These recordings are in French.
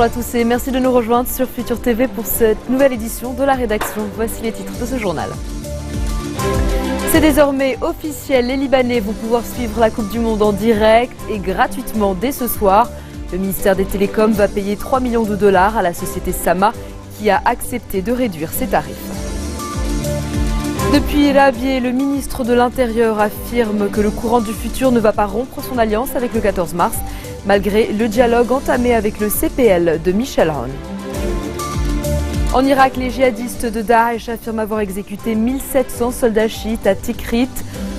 Bonjour à tous et merci de nous rejoindre sur Futur TV pour cette nouvelle édition de la rédaction. Voici les titres de ce journal. C'est désormais officiel, les Libanais vont pouvoir suivre la Coupe du Monde en direct et gratuitement dès ce soir. Le ministère des Télécoms va payer 3 millions de dollars à la société Sama qui a accepté de réduire ses tarifs. Depuis Rabier, le ministre de l'Intérieur affirme que le courant du futur ne va pas rompre son alliance avec le 14 mars, malgré le dialogue entamé avec le CPL de Michel Aoun. En Irak, les djihadistes de Daesh affirment avoir exécuté 1700 soldats chiites à Tikrit.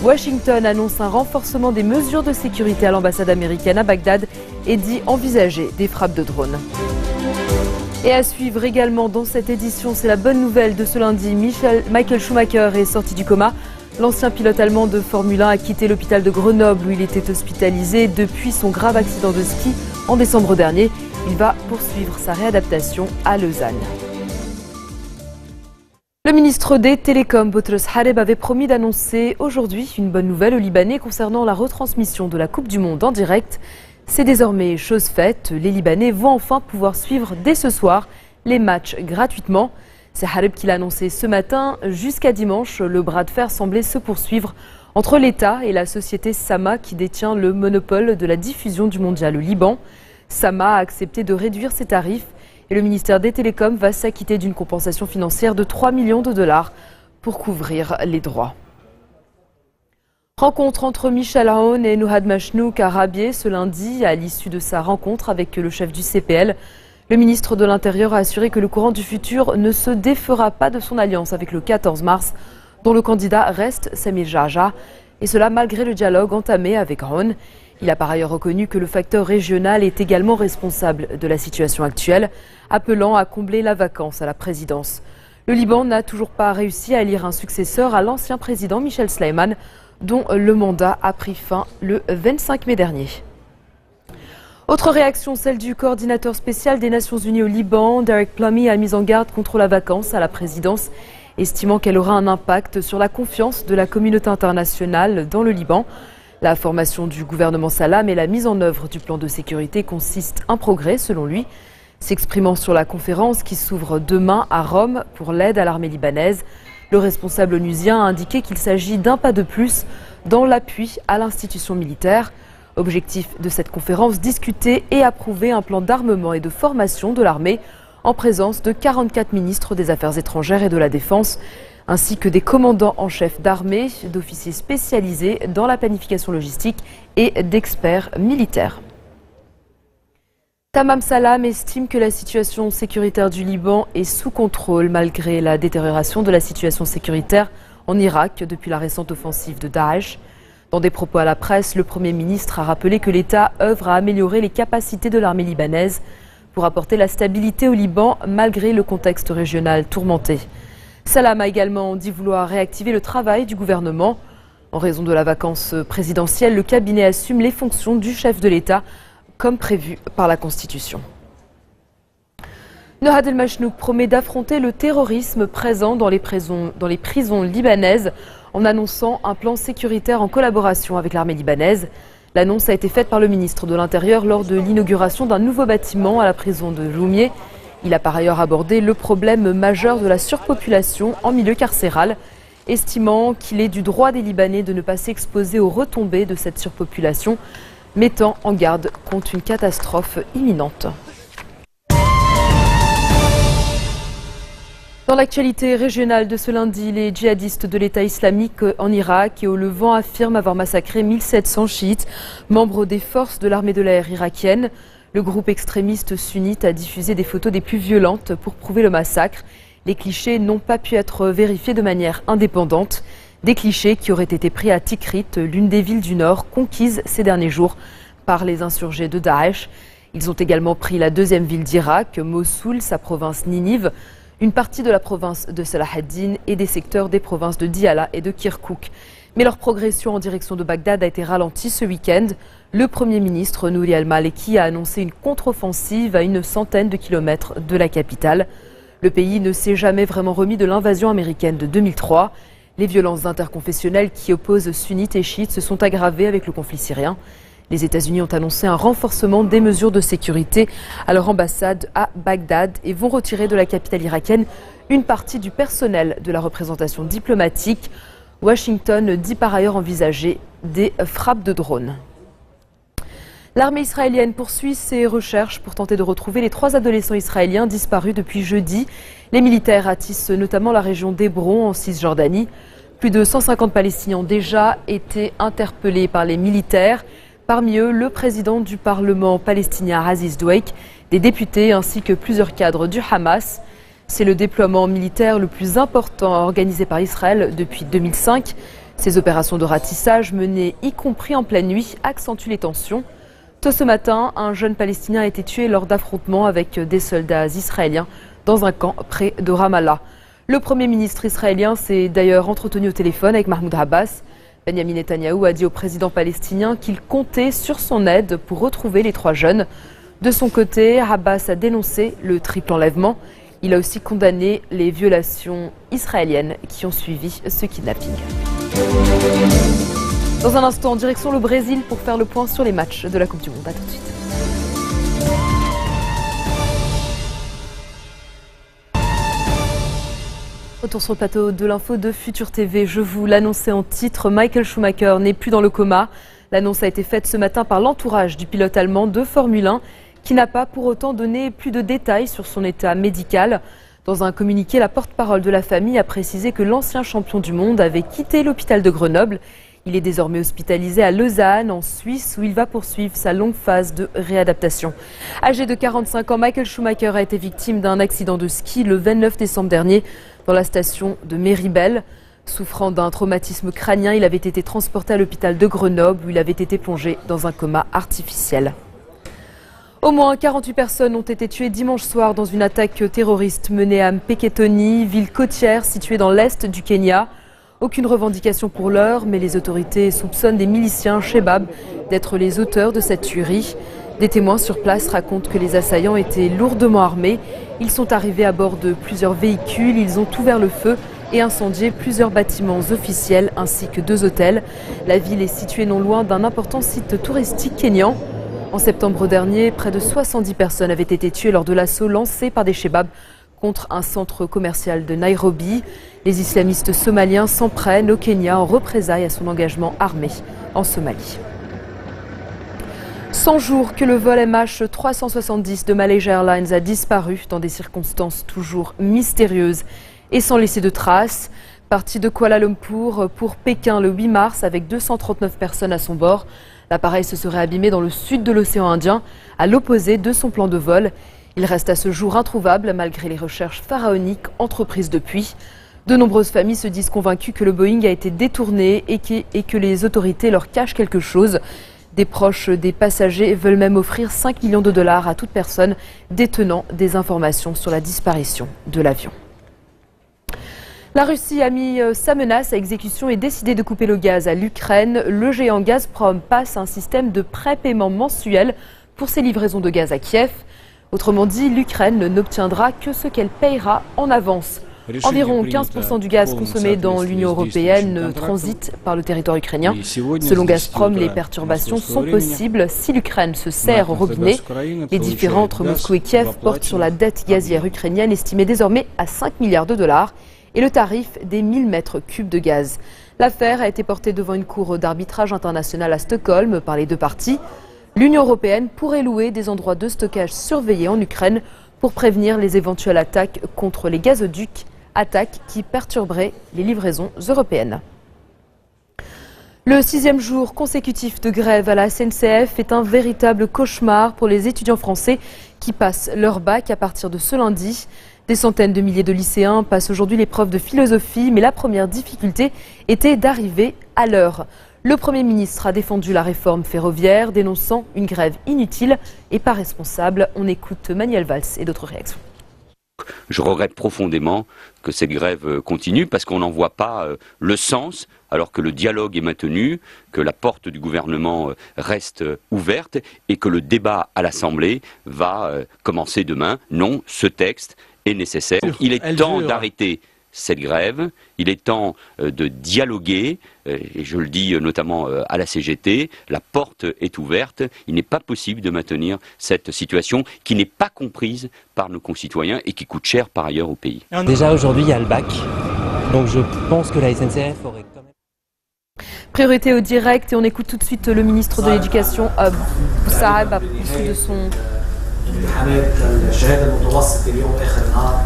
Washington annonce un renforcement des mesures de sécurité à l'ambassade américaine à Bagdad et dit envisager des frappes de drones. Et à suivre également dans cette édition, c'est la bonne nouvelle de ce lundi. Michael Schumacher est sorti du coma. L'ancien pilote allemand de Formule 1 a quitté l'hôpital de Grenoble où il était hospitalisé depuis son grave accident de ski en décembre dernier. Il va poursuivre sa réadaptation à Lausanne. Le ministre des Télécoms, Boutros Hareb, avait promis d'annoncer aujourd'hui une bonne nouvelle aux Libanais concernant la retransmission de la Coupe du Monde en direct. C'est désormais chose faite. Les Libanais vont enfin pouvoir suivre dès ce soir les matchs gratuitement. C'est Hareb qui l'a annoncé ce matin. Jusqu'à dimanche, le bras de fer semblait se poursuivre entre l'État et la société Sama qui détient le monopole de la diffusion du mondial au Liban. Sama a accepté de réduire ses tarifs et le ministère des Télécoms va s'acquitter d'une compensation financière de 3 millions de dollars pour couvrir les droits. Rencontre entre Michel Aoun et Nouhad Machnouk à Rabier ce lundi. À l'issue de sa rencontre avec le chef du CPL, le ministre de l'Intérieur a assuré que le courant du futur ne se défera pas de son alliance avec le 14 mars, dont le candidat reste Samir Jarja, et cela malgré le dialogue entamé avec Aoun. Il a par ailleurs reconnu que le facteur régional est également responsable de la situation actuelle, appelant à combler la vacance à la présidence. Le Liban n'a toujours pas réussi à élire un successeur à l'ancien président Michel Sleiman, dont le mandat a pris fin le 25 mai dernier. Autre réaction, celle du coordinateur spécial des Nations Unies au Liban. Derek Plummy a mis en garde contre la vacance à la présidence, estimant qu'elle aura un impact sur la confiance de la communauté internationale dans le Liban. La formation du gouvernement Salam et la mise en œuvre du plan de sécurité consistent un progrès, selon lui. S'exprimant sur la conférence qui s'ouvre demain à Rome pour l'aide à l'armée libanaise, le responsable onusien a indiqué qu'il s'agit d'un pas de plus dans l'appui à l'institution militaire. Objectif de cette conférence, discuter et approuver un plan d'armement et de formation de l'armée en présence de 44 ministres des Affaires étrangères et de la Défense, ainsi que des commandants en chef d'armée, d'officiers spécialisés dans la planification logistique et d'experts militaires. Tamam Salam estime que la situation sécuritaire du Liban est sous contrôle malgré la détérioration de la situation sécuritaire en Irak depuis la récente offensive de Daesh. Dans des propos à la presse, le Premier ministre a rappelé que l'État œuvre à améliorer les capacités de l'armée libanaise pour apporter la stabilité au Liban malgré le contexte régional tourmenté. Salam a également dit vouloir réactiver le travail du gouvernement. En raison de la vacance présidentielle, le cabinet assume les fonctions du chef de l'État comme prévu par la Constitution. Nouhad El-Machnouk promet d'affronter le terrorisme présent dans les prisons libanaises en annonçant un plan sécuritaire en collaboration avec l'armée libanaise. L'annonce a été faite par le ministre de l'Intérieur lors de l'inauguration d'un nouveau bâtiment à la prison de Loumier. Il a par ailleurs abordé le problème majeur de la surpopulation en milieu carcéral, estimant qu'il est du droit des Libanais de ne pas s'exposer aux retombées de cette surpopulation, mettant en garde contre une catastrophe imminente. Dans l'actualité régionale de ce lundi, les djihadistes de l'État islamique en Irak et au Levant affirment avoir massacré 1700 chiites, membres des forces de l'armée de l'air irakienne. Le groupe extrémiste sunnite a diffusé des photos des plus violentes pour prouver le massacre. Les clichés n'ont pas pu être vérifiés de manière indépendante. Des clichés qui auraient été pris à Tikrit, l'une des villes du Nord conquises ces derniers jours par les insurgés de Daesh. Ils ont également pris la deuxième ville d'Irak, Mossoul, sa province Ninive, une partie de la province de Salah ad-Din et des secteurs des provinces de Diyala et de Kirkouk. Mais leur progression en direction de Bagdad a été ralentie ce week-end. Le Premier ministre Nouri al-Maliki a annoncé une contre-offensive à une centaine de kilomètres de la capitale. Le pays ne s'est jamais vraiment remis de l'invasion américaine de 2003. Les violences interconfessionnelles qui opposent sunnites et chiites se sont aggravées avec le conflit syrien. Les États-Unis ont annoncé un renforcement des mesures de sécurité à leur ambassade à Bagdad et vont retirer de la capitale irakienne une partie du personnel de la représentation diplomatique. Washington dit par ailleurs envisager des frappes de drones. L'armée israélienne poursuit ses recherches pour tenter de retrouver les 3 adolescents israéliens disparus depuis jeudi. Les militaires ratissent notamment la région d'Hébron en Cisjordanie. Plus de 150 Palestiniens ont déjà été interpellés par les militaires. Parmi eux, le président du Parlement palestinien Aziz Doueik, des députés ainsi que plusieurs cadres du Hamas. C'est le déploiement militaire le plus important organisé par Israël depuis 2005. Ces opérations de ratissage menées y compris en pleine nuit accentuent les tensions. Tôt ce matin, un jeune Palestinien a été tué lors d'affrontements avec des soldats israéliens dans un camp près de Ramallah. Le Premier ministre israélien s'est d'ailleurs entretenu au téléphone avec Mahmoud Abbas. Benjamin Netanyahou a dit au président palestinien qu'il comptait sur son aide pour retrouver les 3 jeunes. De son côté, Abbas a dénoncé le triple enlèvement. Il a aussi condamné les violations israéliennes qui ont suivi ce kidnapping. Dans un instant, direction le Brésil pour faire le point sur les matchs de la Coupe du Monde. A tout de suite. Retour sur le plateau de l'info de Futur TV. Je vous l'annonçais en titre, Michael Schumacher n'est plus dans le coma. L'annonce a été faite ce matin par l'entourage du pilote allemand de Formule 1 qui n'a pas pour autant donné plus de détails sur son état médical. Dans un communiqué, la porte-parole de la famille a précisé que l'ancien champion du monde avait quitté l'hôpital de Grenoble. Il est désormais hospitalisé à Lausanne, en Suisse, où il va poursuivre sa longue phase de réadaptation. Âgé de 45 ans, Michael Schumacher a été victime d'un accident de ski le 29 décembre dernier dans la station de Méribel. Souffrant d'un traumatisme crânien, il avait été transporté à l'hôpital de Grenoble, où il avait été plongé dans un coma artificiel. Au moins 48 personnes ont été tuées dimanche soir dans une attaque terroriste menée à Mpeketoni, ville côtière située dans l'est du Kenya. Aucune revendication pour l'heure, mais les autorités soupçonnent des miliciens Shebab d'être les auteurs de cette tuerie. Des témoins sur place racontent que les assaillants étaient lourdement armés. Ils sont arrivés à bord de plusieurs véhicules, ils ont ouvert le feu et incendié plusieurs bâtiments officiels ainsi que 2 hôtels. La ville est située non loin d'un important site touristique kényan. En septembre dernier, près de 70 personnes avaient été tuées lors de l'assaut lancé par des Shebab contre un centre commercial de Nairobi. Les islamistes somaliens s'en prennent au Kenya en représailles à son engagement armé en Somalie. 100 jours que le vol MH370 de Malaysia Airlines a disparu dans des circonstances toujours mystérieuses et sans laisser de traces. Parti de Kuala Lumpur pour Pékin le 8 mars avec 239 personnes à son bord. L'appareil se serait abîmé dans le sud de l'océan Indien, à l'opposé de son plan de vol. Il reste à ce jour introuvable malgré les recherches pharaoniques entreprises depuis. De nombreuses familles se disent convaincues que le Boeing a été détourné et que les autorités leur cachent quelque chose. Des proches des passagers veulent même offrir 5 millions de dollars à toute personne détenant des informations sur la disparition de l'avion. La Russie a mis sa menace à exécution et décidé de couper le gaz à l'Ukraine. Le géant Gazprom passe à un système de prépaiement mensuel pour ses livraisons de gaz à Kiev. Autrement dit, l'Ukraine n'obtiendra que ce qu'elle payera en avance. Environ 15% du gaz consommé dans l'Union européenne transite par le territoire ukrainien. Selon Gazprom, les perturbations sont possibles si l'Ukraine se serre au robinet. Les différends entre Moscou et Kiev portent sur la dette gazière ukrainienne estimée désormais à 5 milliards de dollars et le tarif des 1000 mètres cubes de gaz. L'affaire a été portée devant une cour d'arbitrage internationale à Stockholm par les 2 parties. L'Union européenne pourrait louer des endroits de stockage surveillés en Ukraine pour prévenir les éventuelles attaques contre les gazoducs, attaques qui perturberaient les livraisons européennes. Le 6e jour consécutif de grève à la SNCF est un véritable cauchemar pour les étudiants français qui passent leur bac à partir de ce lundi. Des centaines de milliers de lycéens passent aujourd'hui l'épreuve de philosophie, mais la première difficulté était d'arriver à l'heure. Le Premier ministre a défendu la réforme ferroviaire, dénonçant une grève inutile et pas responsable. On écoute Manuel Valls et d'autres réactions. Je regrette profondément que cette grève continue parce qu'on n'en voit pas le sens, alors que le dialogue est maintenu, que la porte du gouvernement reste ouverte et que le débat à l'Assemblée va commencer demain. Non, ce texte est nécessaire. Il est temps d'arrêter cette grève, il est temps de dialoguer, et je le dis notamment à la CGT, la porte est ouverte, il n'est pas possible de maintenir cette situation qui n'est pas comprise par nos concitoyens et qui coûte cher par ailleurs au pays. Déjà aujourd'hui il y a le bac, donc je pense que la SNCF aurait quand même... Priorité au direct et on écoute tout de suite le ministre de l'Éducation, Saab, à propos de son... امتحانات الشهاده المتوسطه اليوم اخر نهار،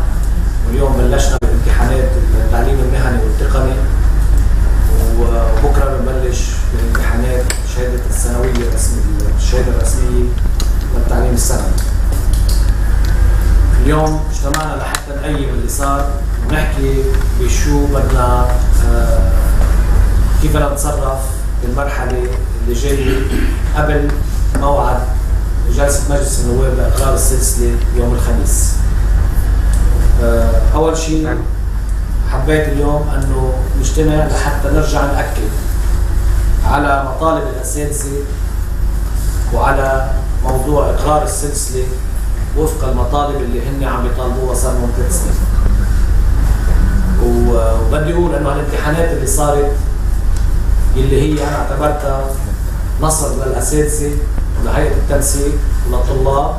واليوم بلشنا بالامتحانات التعليم المهني والتقني، وبكره بنبلش بامتحانات شهاده الثانويه الرسميه، الشهاده الرسميه للتعليم الثانوي. اليوم اجتمعنا لحتى نقيم اللي صار ونحكي بشو بدنا كيف بدنا نتصرف بالمرحله اللي جايه قبل موعد جلسة مجلس النواب لإقرار السلسلة يوم الخميس. أول شيء حبيت اليوم أنه نجتمع لحتى نرجع نأكد على مطالب الأساتذة وعلى موضوع إقرار السلسلة وفق المطالب اللي هن عم يطالبوها صار لهم 3 سنين. وبدي أقول أنه الامتحانات اللي صارت اللي هي أنا اعتبرتها نصر للأساتذة ولهيئة التنسيق وللطلاب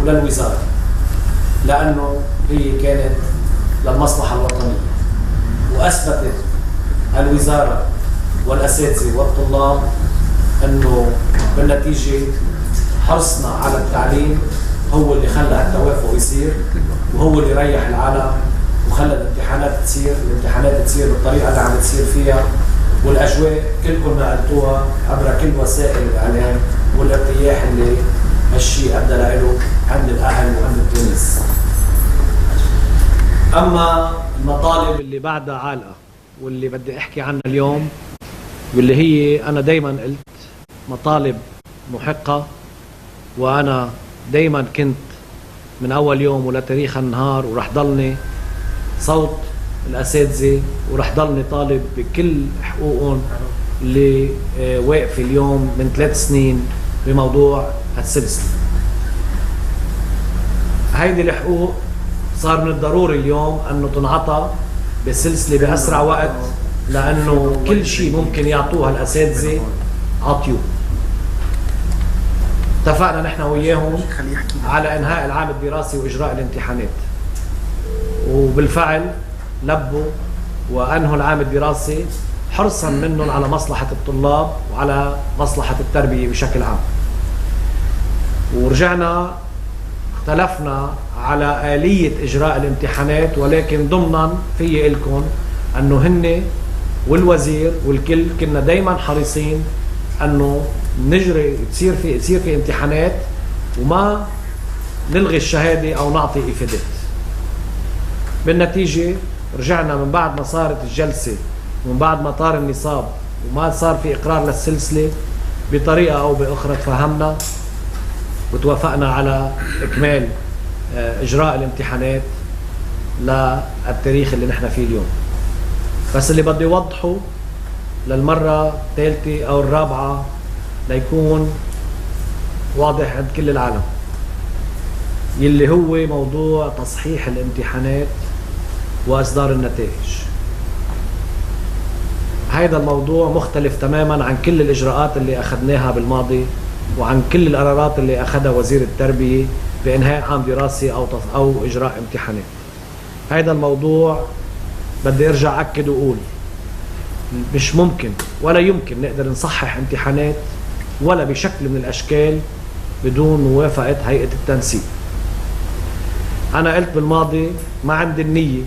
وللوزارة، لأنه هي كانت للمصلحة الوطنية، وأثبتت الوزارة والأساتذة والطلاب أنه بالنتيجة حرصنا على التعليم هو اللي خلى التوافق يصير، وهو اللي ريح العالم وخلى الامتحانات تصير بالطريقة اللي عم تصير فيها، والأجواء كلكم نقلتوها عبر كل وسائل الإعلام والارتياح اللي هالشيء أدى له عند الأهل وعند التونس. أما المطالب اللي بعدها عالقة واللي بدي أحكي عنها اليوم، واللي هي أنا دايما قلت مطالب محقة، وأنا دايما كنت من أول يوم ولتاريخ النهار ورح ضلني صوت الأساتذة ورح ضلني طالب بكل حقوقهم اللي واقفة اليوم من 3 سنين بموضوع السلسلة. هيدي الحقوق صار من الضروري اليوم أنه تنعطى بالسلسلة بأسرع وقت، لأنه كل شيء ممكن يعطوها الأساتذة عطيوه. اتفقنا نحن وياهم على إنهاء العام الدراسي وإجراء الامتحانات، وبالفعل لبوا وأنهوا العام الدراسي حرصا منهم على مصلحة الطلاب وعلى مصلحة التربية بشكل عام. ورجعنا اختلفنا على آلية إجراء الامتحانات، ولكن ضمنا في لكم أنه هن والوزير والكل كنا دايما حريصين أنه تصير في امتحانات وما نلغي الشهادة أو نعطي إفادات. بالنتيجة رجعنا من بعد ما صارت الجلسة ومن بعد ما طار النصاب وما صار في إقرار للسلسلة بطريقة أو بأخرى، تفهمنا وتوافقنا على إكمال إجراء الامتحانات للتاريخ اللي نحن فيه اليوم. بس اللي بدي يوضحه للمرة الثالثة أو الرابعة ليكون واضح عند كل العالم، يلي هو موضوع تصحيح الامتحانات وإصدار النتائج. هذا الموضوع مختلف تماما عن كل الإجراءات اللي أخذناها بالماضي وعن كل القرارات اللي أخذها وزير التربية بإنهاء عام دراسي أو إجراء امتحانات. هذا الموضوع بدي أرجع أكد وأقول مش ممكن ولا يمكن نقدر نصحح امتحانات ولا بشكل من الأشكال بدون موافقة هيئة التنسيق. أنا قلت بالماضي ما عندي النية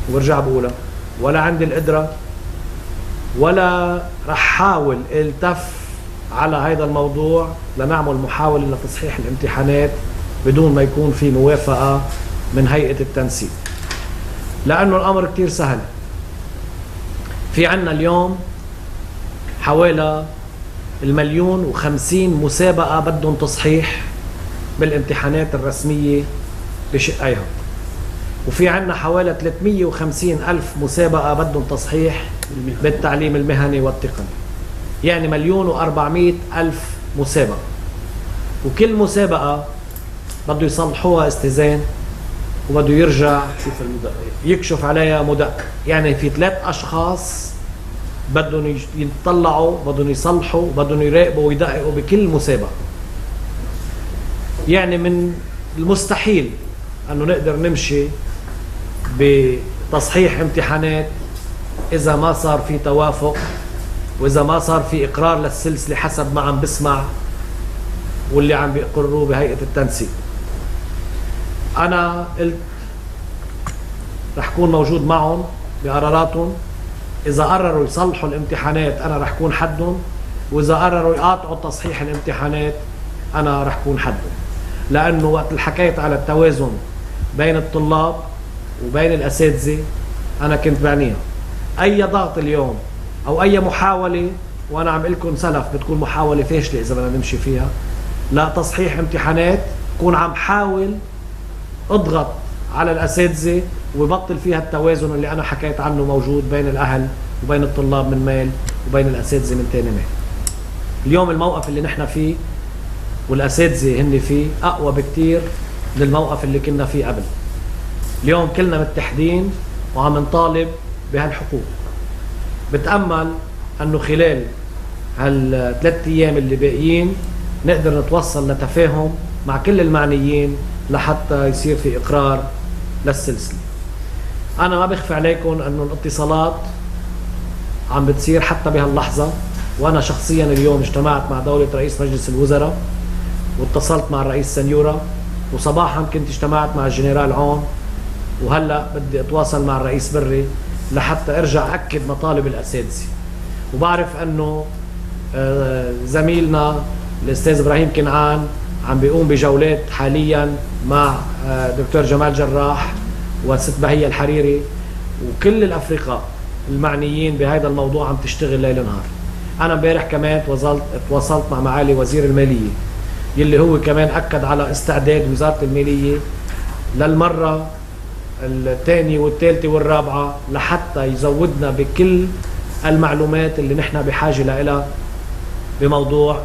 وبرجع بقولها ولا عندي القدرة ولا رح حاول التف على هذا الموضوع لنعمل محاولة لتصحيح الامتحانات بدون ما يكون في موافقة من هيئة التنسيق، لأنه الأمر كتير سهل. في عنا اليوم حوالي 1,050,000 مسابقة بدهم تصحيح بالامتحانات الرسمية بشقيها، وفي عنا حوالي 350,000 مسابقة بدهم تصحيح بالتعليم المهني والتقني، يعني 1,400,000 مسابقة، وكل مسابقة بده يصلحوها استئذان وبده يرجع يكشف عليها مدقق. يعني في 3 أشخاص بدهم يطلعوا، بدهم يصلحوا، بدهم يراقبوا ويدققوا بكل مسابقة. يعني من المستحيل أنه نقدر نمشي بتصحيح امتحانات إذا ما صار في توافق، وإذا ما صار في إقرار للسلسلة حسب ما عم بسمع واللي عم بيقرروه بهيئة التنسيق. أنا قلت رح كون موجود معهم بقراراتهم. إذا قرروا يصلحوا الامتحانات أنا رح كون حدهم، وإذا قرروا يقاطعوا تصحيح الامتحانات أنا رح كون حدهم. لأنه وقت اللي حكيت على التوازن بين الطلاب وبين الأساتذة أنا كنت بعنيها. أي ضغط اليوم أو أي محاولة، وأنا عم لكم سلف بتكون محاولة فاشلة إذا بدنا نمشي فيها، لا تصحيح امتحانات، كون عم حاول اضغط على الأساتذة ويبطل فيها التوازن اللي أنا حكيت عنه موجود بين الأهل وبين الطلاب من ميل وبين الأساتذة من تاني ميل. اليوم الموقف اللي نحن فيه والأساتذة هن فيه أقوى بكتير من الموقف اللي كنا فيه قبل. اليوم كلنا متحدين وعم نطالب بهالحقوق. بتأمل أنه خلال هال3 أيام اللي باقيين نقدر نتوصل لتفاهم مع كل المعنيين لحتى يصير في إقرار للسلسلة. أنا ما بخفي عليكم أنه الاتصالات عم بتصير حتى بهاللحظة، وأنا شخصيا اليوم اجتمعت مع دولة رئيس مجلس الوزراء واتصلت مع الرئيس سنيورة، وصباحا كنت اجتمعت مع الجنرال عون، وهلأ بدي أتواصل مع الرئيس بري لحتى أرجع أكد مطالب الأساتذة. وبعرف أنه زميلنا الأستاذ إبراهيم كنعان عم بيقوم بجولات حاليا مع دكتور جمال جراح وست بهية الحريري وكل الأفرقاء المعنيين بهذا الموضوع عم تشتغل ليل نهار. أنا امبارح كمان تواصلت مع معالي وزير المالية يلي هو كمان أكد على استعداد وزارة المالية للمرة الثانية والثالثة والرابعة لحتى يزودنا بكل المعلومات اللي نحن بحاجة لها بموضوع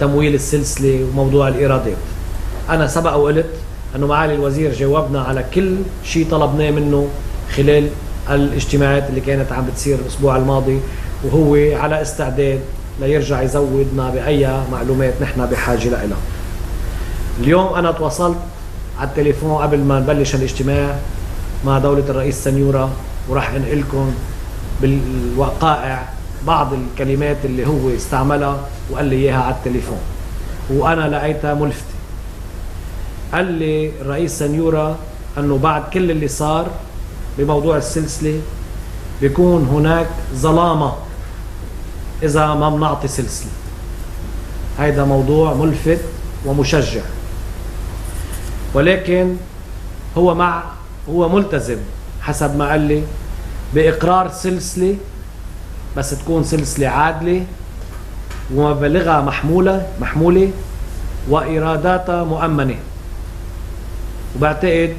تمويل السلسلة وموضوع الإيرادات. أنا سبق وقلت أنه معالي الوزير جاوبنا على كل شيء طلبناه منه خلال الاجتماعات اللي كانت عم بتصير الأسبوع الماضي، وهو على استعداد ليرجع يزودنا بأي معلومات نحن بحاجة لها. اليوم أنا تواصلت على التليفون قبل ما نبلش الاجتماع مع دولة الرئيس سنيورة، وراح انقلكم بالوقائع بعض الكلمات اللي هو استعملها وقال لي اياها على التليفون وانا لقيتها ملفتة. قال لي الرئيس سنيورة انه بعد كل اللي صار بموضوع السلسلة بيكون هناك ظلامة اذا ما بنعطي سلسلة. هيدا موضوع ملفت ومشجع، ولكن هو ملتزم حسب ما قال لي بإقرار سلسلة، بس تكون سلسلة عادلة ومبالغها محمولة وإيراداتها مؤمنة. وبعتقد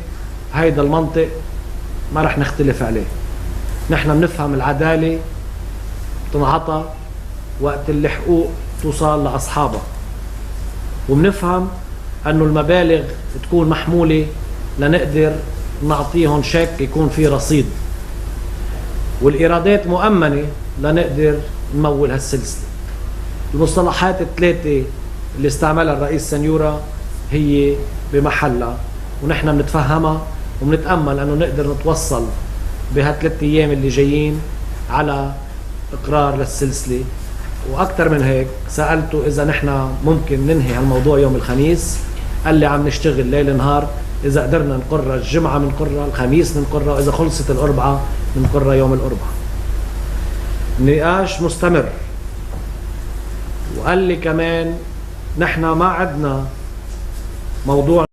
هيدا المنطق ما رح نختلف عليه. نحن بنفهم العدالة تنعطى وقت اللي حقوق توصل لأصحابها، وبنفهم أنه المبالغ تكون محمولة لنقدر نعطيهم شيك يكون فيه رصيد، والإيرادات مؤمنة لنقدر نمول هالسلسلة. المصطلحات ال3 اللي استعملها الرئيس سنيورة هي بمحلها ونحن بنتفهمها، وبنتأمل أنه نقدر نتوصل بها3 أيام اللي جايين على إقرار للسلسلة. وأكثر من هيك سألته إذا نحن ممكن ننهي هالموضوع يوم الخميس، قال لي عم نشتغل ليل نهار، إذا قدرنا نقرها الجمعة بنقرها، الخميس بنقرها، إذا خلصت الأربعاء بنقرها يوم الأربعاء. النقاش مستمر. وقال لي كمان نحن ما عدنا موضوع